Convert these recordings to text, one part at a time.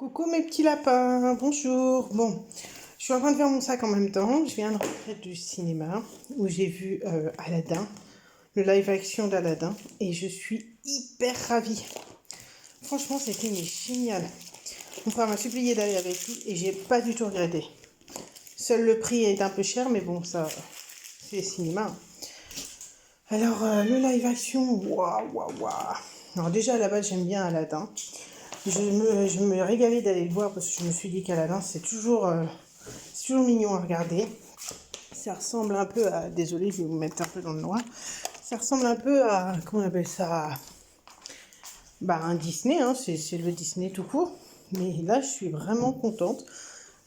Coucou mes petits lapins, bonjour. Bon, je suis en train de faire mon sac en même temps. Je viens de rentrer du cinéma où j'ai vu Aladdin, le live action d'Aladdin, et je suis hyper ravie. Franchement, c'était mais génial. Mon frère m'a supplié d'aller avec lui et j'ai pas du tout regretté. Seul le prix est un peu cher, mais bon, ça, c'est le cinéma. Alors, le live action, waouh, waouh, waouh. Alors déjà, à la base, j'aime bien Aladdin. Je me régalais d'aller le voir parce que je me suis dit qu'Aladdin, c'est toujours mignon à regarder. Ça ressemble un peu à... Désolée, je vais vous mettre un peu dans le noir. Ça ressemble un peu à... Comment on appelle ça? Bah, un Disney, hein, c'est le Disney tout court. Mais là, je suis vraiment contente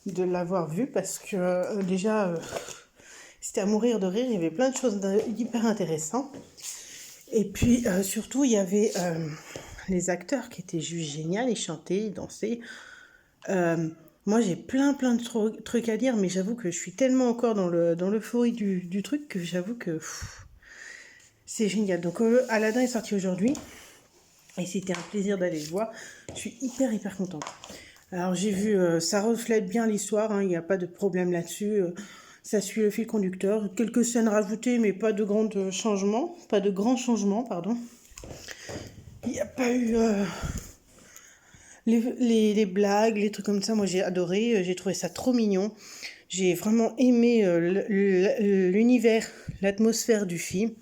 de l'avoir vu parce que déjà, c'était à mourir de rire. Il y avait plein de choses hyper intéressantes. Et puis, surtout, il y avait les acteurs qui étaient juste géniaux. Ils chantaient, ils dansaient. Euh, Moi, j'ai plein de trucs à dire, mais j'avoue que je suis tellement encore dans l'euphorie du truc que j'avoue que c'est génial. Donc, Aladdin est sorti aujourd'hui et c'était un plaisir d'aller le voir. Je suis hyper contente. Alors, j'ai vu, ça reflète bien l'histoire, hein, il n'y a pas de problème là-dessus. Ça suit le fil conducteur. Quelques scènes rajoutées, mais pas de grands changements, pardon. Il n'y a pas eu les blagues, les trucs comme ça, moi j'ai adoré, j'ai trouvé ça trop mignon. J'ai vraiment aimé l'univers, l'atmosphère du film,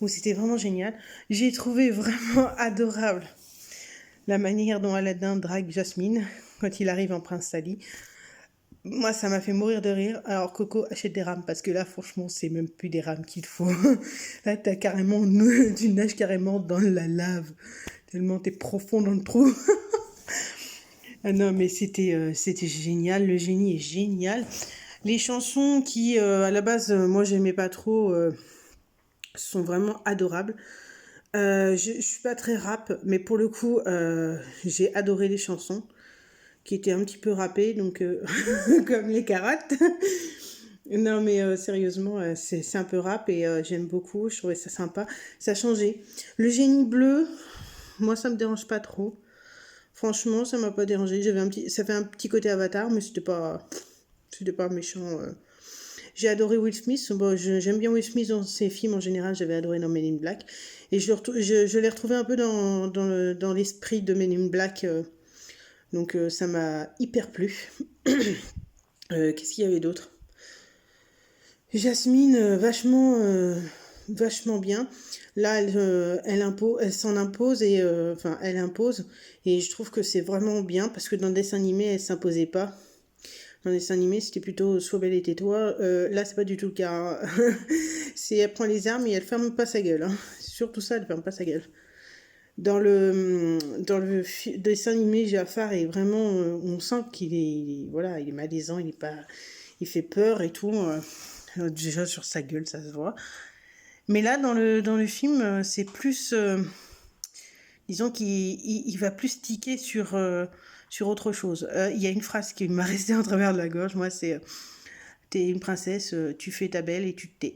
où c'était vraiment génial. J'ai trouvé vraiment adorable la manière dont Aladdin drague Jasmine quand il arrive en Prince Sali. Moi, ça m'a fait mourir de rire. Alors, Coco, achète des rames, parce que là, franchement, c'est même plus des rames qu'il faut. Là, tu nages carrément dans la lave, tellement t'es profond dans le trou. Ah non, mais c'était génial, le génie est génial. Les chansons qui, à la base, moi, j'aimais pas trop, sont vraiment adorables. Je suis pas très rap, mais pour le coup, j'ai adoré les chansons qui étaient un petit peu rappées, donc comme les carottes. Non, mais sérieusement, c'est un peu rap et j'aime beaucoup, je trouvais ça sympa. Ça a changé. Le génie bleu, moi, ça me dérange pas trop. Franchement, ça m'a pas dérangé. Ça fait un petit côté Avatar, mais c'était pas méchant. J'ai adoré Will Smith. Bon, j'aime bien Will Smith dans ses films en général. J'avais adoré dans Men in Black. Et je l'ai retrouvé un peu dans l'esprit de Men in Black. Donc ça m'a hyper plu. Qu'est-ce qu'il y avait d'autre? Jasmine, vachement bien. Là, elle s'en impose et enfin, elle impose et je trouve que c'est vraiment bien parce que dans le dessin animé, elle s'imposait pas. Dans le dessin animé, c'était plutôt Sois belle et tais-toi. Là, c'est pas du tout le cas, hein. Elle prend les armes et elle ferme pas sa gueule, hein. Surtout ça, elle ferme pas sa gueule. Dessin animé, Jafar est vraiment, on sent voilà, il est malaisant, il fait peur et tout. Déjà sur sa gueule, ça se voit. Mais là, dans le film, c'est plus, disons qu'il va plus tiquer sur autre chose. Il y a une phrase qui m'a restée en travers de la gorge, moi, c'est t'es une princesse, tu fais ta belle et tu te tais.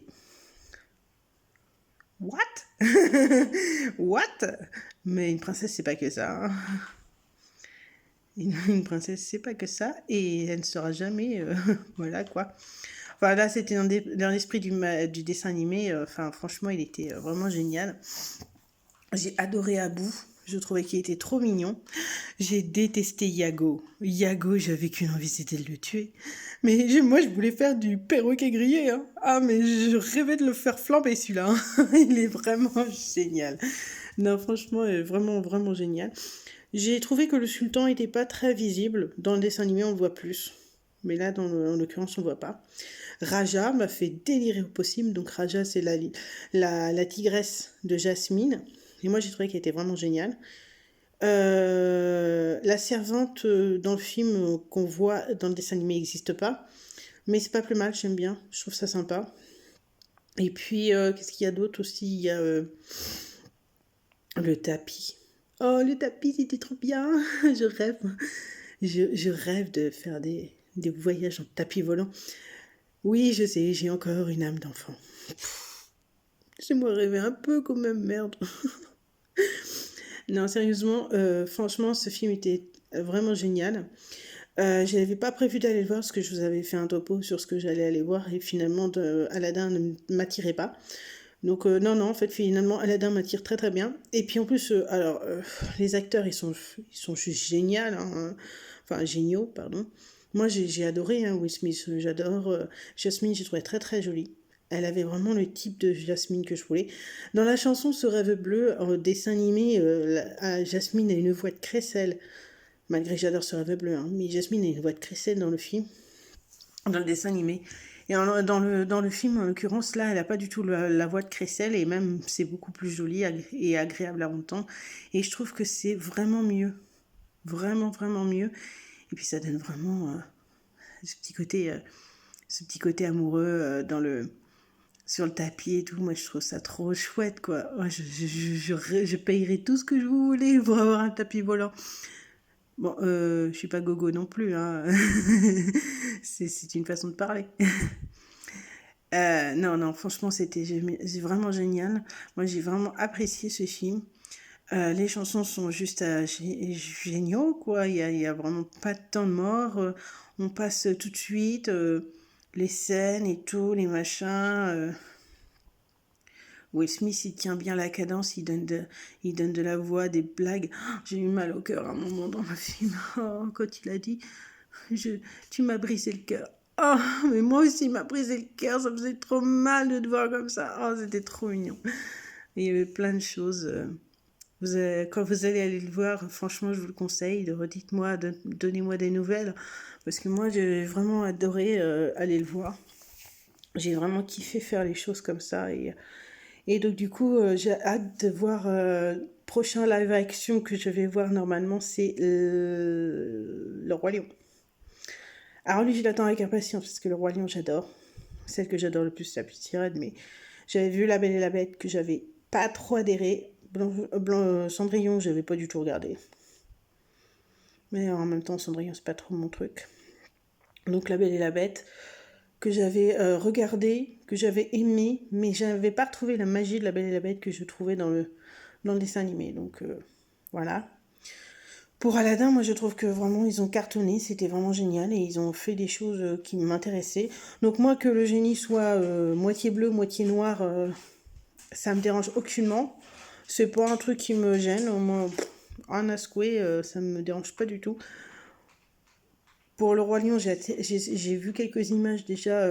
What? What? Mais une princesse, c'est pas que ça, hein. Une princesse, c'est pas que ça, et elle ne sera jamais, voilà quoi. Enfin là, c'était dans l'esprit du dessin animé, enfin franchement, il était vraiment génial. J'ai adoré Abou, je trouvais qu'il était trop mignon. J'ai détesté Yago. Yago, j'avais qu'une envie, c'était de le tuer. Mais moi, je voulais faire du perroquet grillé, hein. Ah, mais je rêvais de le faire flamber celui-là, hein. Il est vraiment génial. Non, franchement, vraiment génial. J'ai trouvé que le sultan était pas très visible. Dans le dessin animé, on le voit plus. Mais là, en l'occurrence, on ne voit pas. Raja m'a fait délirer au possible. Donc, Raja, c'est la tigresse de Jasmine. Et moi, j'ai trouvé qu'elle était vraiment géniale. La servante dans le film qu'on voit dans le dessin animé n'existe pas. Mais c'est pas plus mal, j'aime bien. Je trouve ça sympa. Et puis, qu'est-ce qu'il y a d'autre aussi? Il y a le tapis. Oh, le tapis, c'était trop bien. Je rêve. Je rêve de faire des voyages en tapis volant. Oui, je sais, j'ai encore une âme d'enfant. Laissez-moi rêver un peu quand même, merde. Non, sérieusement, franchement, ce film était vraiment génial. Je n'avais pas prévu d'aller le voir parce que je vous avais fait un topo sur ce que j'allais aller voir et finalement Aladdin ne m'attirait pas. Donc non, non, en fait finalement Aladdin m'attire très très bien. Et puis en plus, les acteurs ils sont juste géniaux, hein. Enfin géniaux, pardon. Moi j'ai adoré hein, Will Smith, j'adore. Jasmine, j'ai trouvé très très jolie. Elle avait vraiment le type de Jasmine que je voulais. Dans la chanson Ce rêve bleu, en dessin animé, Jasmine a une voix de crécelle. Malgré que j'adore Ce rêve bleu, hein, mais Jasmine a une voix de crécelle dans le film, dans le dessin animé. Et dans le film, en l'occurrence, là, elle n'a pas du tout la voix de Crécelle, et même c'est beaucoup plus joli et agréable à entendre. Et je trouve que c'est vraiment mieux. Vraiment, vraiment mieux. Et puis ça donne vraiment ce petit côté amoureux sur le tapis et tout. Moi, je trouve ça trop chouette, quoi. Moi, je payerais tout ce que je voulais pour avoir un tapis volant. Bon, je suis pas gogo non plus, hein. C'est une façon de parler. Non, non, franchement, c'est vraiment génial. Moi, j'ai vraiment apprécié ce film. Les chansons sont juste géniaux, quoi. Il y a vraiment pas de temps de mort. On passe tout de suite les scènes et tout, les machins. Will Smith, il tient bien la cadence, il donne de la voix, des blagues. Oh, j'ai eu mal au cœur à un moment dans le film. Oh, quand il a dit je, tu m'as brisé le cœur. Oh, mais moi aussi, il m'a brisé le cœur. Ça faisait trop mal de te voir comme ça. Oh, c'était trop mignon. Et il y avait plein de choses. Quand vous allez aller le voir, franchement, je vous le conseille. Redites-moi, donnez-moi des nouvelles. Parce que moi, j'ai vraiment adoré aller le voir. J'ai vraiment kiffé faire les choses comme ça. Et donc, du coup, j'ai hâte de voir. Prochain live action que je vais voir normalement, c'est Le Roi Lion. Alors lui, je l'attends avec impatience parce que Le Roi Lion, j'adore. Celle que j'adore le plus, c'est la petite sirène, mais j'avais vu La Belle et la Bête que j'avais pas trop adhéré. Cendrillon, j'avais pas du tout regardé. Mais en même temps, Cendrillon, c'est pas trop mon truc. Donc La Belle et la Bête, que j'avais regardé, que j'avais aimé, mais j'avais pas retrouvé la magie de La Belle et la Bête que je trouvais dans le dessin animé. Donc voilà. Pour Aladdin, moi je trouve que vraiment ils ont cartonné, c'était vraiment génial et ils ont fait des choses qui m'intéressaient. Donc moi que le génie soit moitié bleu, moitié noir, ça me dérange aucunement. C'est pas un truc qui me gêne, au moins un à secouer, ça me dérange pas du tout. Pour le Roi Lion, j'ai vu quelques images déjà,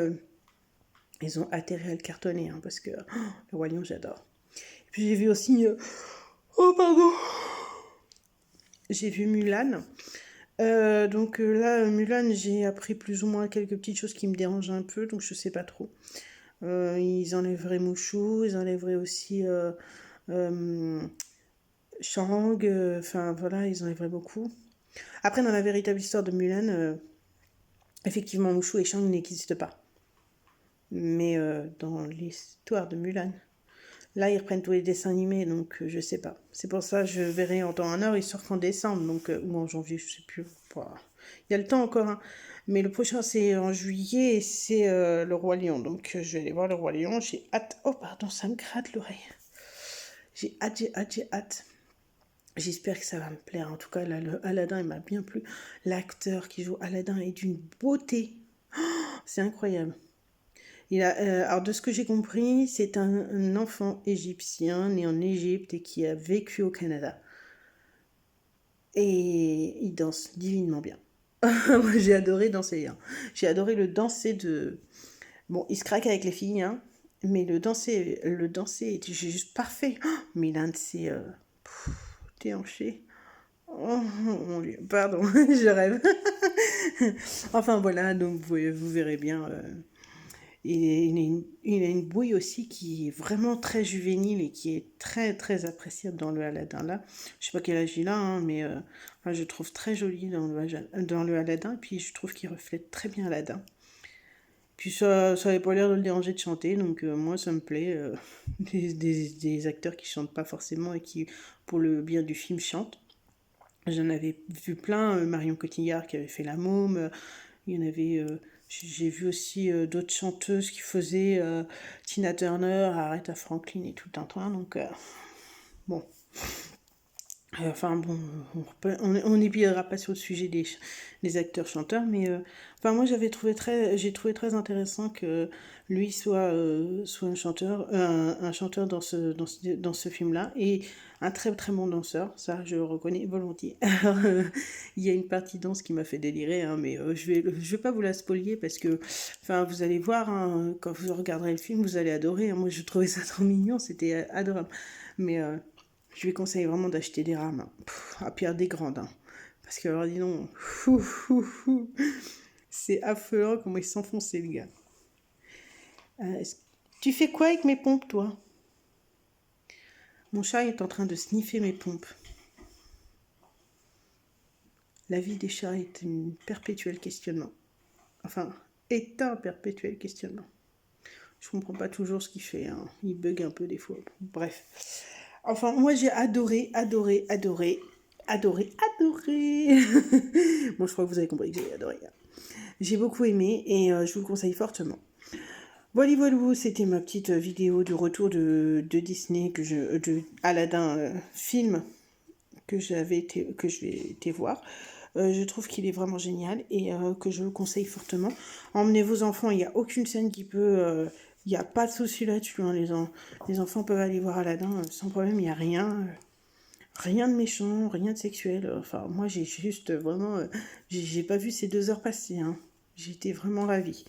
ils ont atterri à le cartonner, hein, parce que le Roi Lion j'adore. Et puis j'ai vu aussi, oh pardon, j'ai vu Mulan. Donc là, Mulan, j'ai appris plus ou moins quelques petites choses qui me dérangent un peu, donc je sais pas trop. Ils enlèveraient Mushu, ils enlèveraient aussi euh, Shang, enfin voilà, ils enlèveraient beaucoup. Après, dans la véritable histoire de Mulan, effectivement, Mushu et Shang n'existent pas. Mais dans l'histoire de Mulan, là, ils reprennent tous les dessins animés, donc je sais pas. C'est pour ça que je verrai en temps en heure, il sort qu'en décembre, donc, ou en janvier, je sais plus. Voilà. Il y a le temps encore, hein. Mais le prochain, c'est en juillet et c'est Le Roi Lion. Donc, je vais aller voir Le Roi Lion. J'ai hâte. Oh, pardon, ça me gratte l'oreille. J'ai hâte, j'ai hâte, j'ai hâte. J'espère que ça va me plaire. En tout cas, là, le Aladdin, il m'a bien plu. L'acteur qui joue Aladdin est d'une beauté. C'est incroyable. Alors, de ce que j'ai compris, c'est un enfant égyptien né en Égypte et qui a vécu au Canada. Et il danse divinement bien. Moi, j'ai adoré danser, hein. J'ai adoré le danser de... Bon, il se craque avec les filles, hein, mais le danser était juste parfait. Oh, mais l'un de ses déhanchés. Oh mon Dieu, pardon, je rêve. Enfin voilà, donc vous verrez bien. Il a une bouille aussi qui est vraiment très juvénile et qui est très très appréciable dans le Aladdin là. Je sais pas quel âge il a, hein, mais enfin, je trouve très joli dans le Aladdin. Et puis je trouve qu'il reflète très bien Aladdin. Puis ça avait pas l'air de le déranger de chanter, donc moi ça me plaît. Des acteurs qui chantent pas forcément et qui, pour le bien du film, chantent. J'en avais vu plein, Marion Cotillard qui avait fait La Môme, il y en avait, j'ai vu aussi d'autres chanteuses qui faisaient Tina Turner, Aretha Franklin et tout un train, donc bon. Enfin bon, on n'épiera pas sur le sujet des acteurs-chanteurs, mais enfin moi j'ai trouvé très intéressant que lui soit un chanteur dans ce film-là, et un très très bon danseur, ça je le reconnais volontiers. Alors, il y a une partie danse qui m'a fait délirer, hein, mais je vais pas vous la spolier parce que, enfin vous allez voir, hein, quand vous regarderez le film, vous allez adorer, hein. Moi je trouvais ça trop mignon, c'était adorable. Mais je lui conseille vraiment d'acheter des rames, hein. À Pierre des Grandes, hein. Parce que alors dis donc, c'est affolant comment il s'enfonçait le gars. Euh, Tu fais quoi avec mes pompes, toi? Mon chat est en train de sniffer mes pompes. La vie des chats est un perpétuel questionnement. Enfin, est un perpétuel questionnement. Je comprends pas toujours ce qu'il fait, hein. Il bug un peu des fois. Bref. Enfin, moi j'ai adoré, adoré, adoré, adoré, adoré. Bon, je crois que vous avez compris que j'ai adoré, hein. J'ai beaucoup aimé et je vous le conseille fortement. Voilà, voilà, c'était ma petite vidéo de retour de Disney, de Aladdin film que je vais été voir. Je trouve qu'il est vraiment génial et que je le conseille fortement. Emmenez vos enfants, il n'y a aucune scène qui peut... il n'y a pas de souci là-dessus, hein. Les enfants peuvent aller voir Aladdin sans problème, il n'y a rien. Rien de méchant, rien de sexuel. Enfin, moi, j'ai juste vraiment... j'ai pas vu ces 2 heures passer, hein. J'étais vraiment ravie.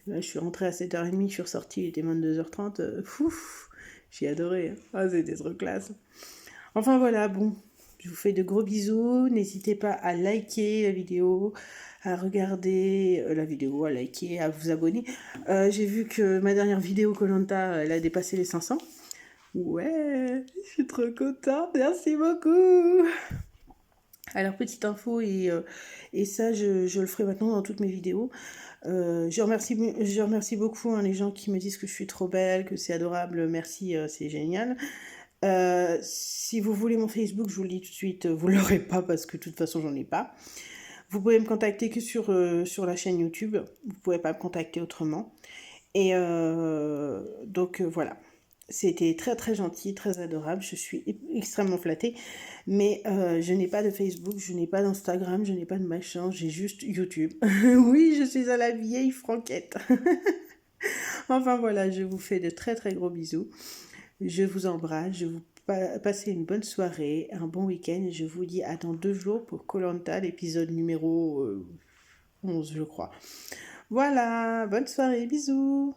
Là, je suis rentrée à 7h30, je suis ressortie, il était 22h30. Fouf, j'ai adoré, hein. Ah, c'était trop classe. Enfin, voilà, bon. Je vous fais de gros bisous. N'hésitez pas à liker la vidéo, à regarder la vidéo, à liker, à vous abonner. J'ai vu que ma dernière vidéo koh elle a dépassé les 500. Ouais, je suis trop contente, merci beaucoup. Alors, petite info, et ça, je le ferai maintenant dans toutes mes vidéos. Je remercie beaucoup, hein, les gens qui me disent que je suis trop belle, que c'est adorable, merci, c'est génial. Si vous voulez mon Facebook, je vous le dis tout de suite, vous ne l'aurez pas parce que de toute façon, j'en ai pas. Vous pouvez me contacter que sur la chaîne YouTube, vous ne pouvez pas me contacter autrement. Et donc voilà, c'était très très gentil, très adorable, je suis extrêmement flattée, mais je n'ai pas de Facebook, je n'ai pas d'Instagram, je n'ai pas de machin, j'ai juste YouTube. Oui, je suis à la vieille franquette. Enfin voilà, je vous fais de très très gros bisous, je vous embrasse, je vous passez une bonne soirée, un bon week-end, je vous dis à dans 2 jours pour koh l'épisode numéro 11 je crois. Voilà, bonne soirée, bisous.